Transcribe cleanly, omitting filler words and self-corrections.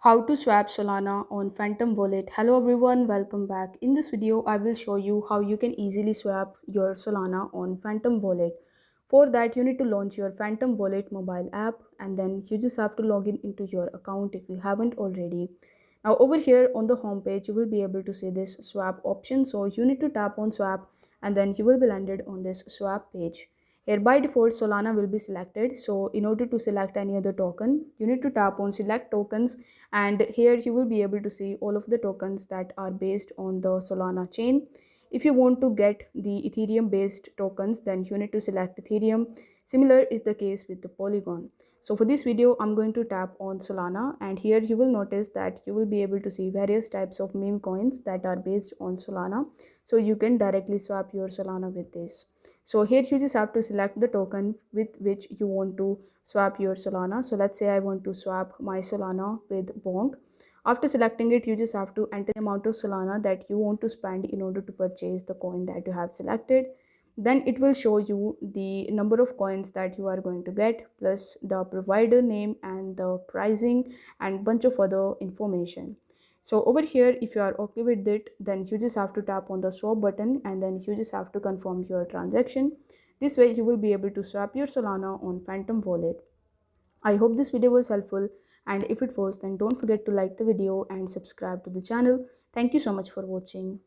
How to swap Solana on Phantom Wallet. Hello everyone, welcome back. In this video, I will show you how you can easily swap your Solana on Phantom Wallet. For that, you need to launch your Phantom Wallet mobile app and then you just have to log in into your account if you haven't already. Now over here on the home page, you will be able to see this swap option. So you need to tap on swap and then you will be landed on this swap page. Here by default Solana will be selected. So in order to select any other token, you need to tap on select tokens, and here you will be able to see all of the tokens that are based on the Solana chain. If you want to get the Ethereum based tokens, then you need to select Ethereum. Similar is the case with the Polygon. So for this video, I'm going to tap on Solana, and here you will notice that you will be able to see various types of meme coins that are based on Solana. So you can directly swap your Solana with this. So here you just have to select the token with which you want to swap your Solana. So let's say I want to swap my Solana with Bonk. After selecting it, you just have to enter the amount of Solana that you want to spend in order to purchase the coin that you have selected. Then it will show you the number of coins that you are going to get, plus the provider name and the pricing and bunch of other information. So over here, if you are okay with it, then you just have to tap on the swap button and then you just have to confirm your transaction. This way you will be able to swap your Solana on Phantom Wallet. I hope this video was helpful, and if it was, then don't forget to like the video and subscribe to the channel. Thank you so much for watching.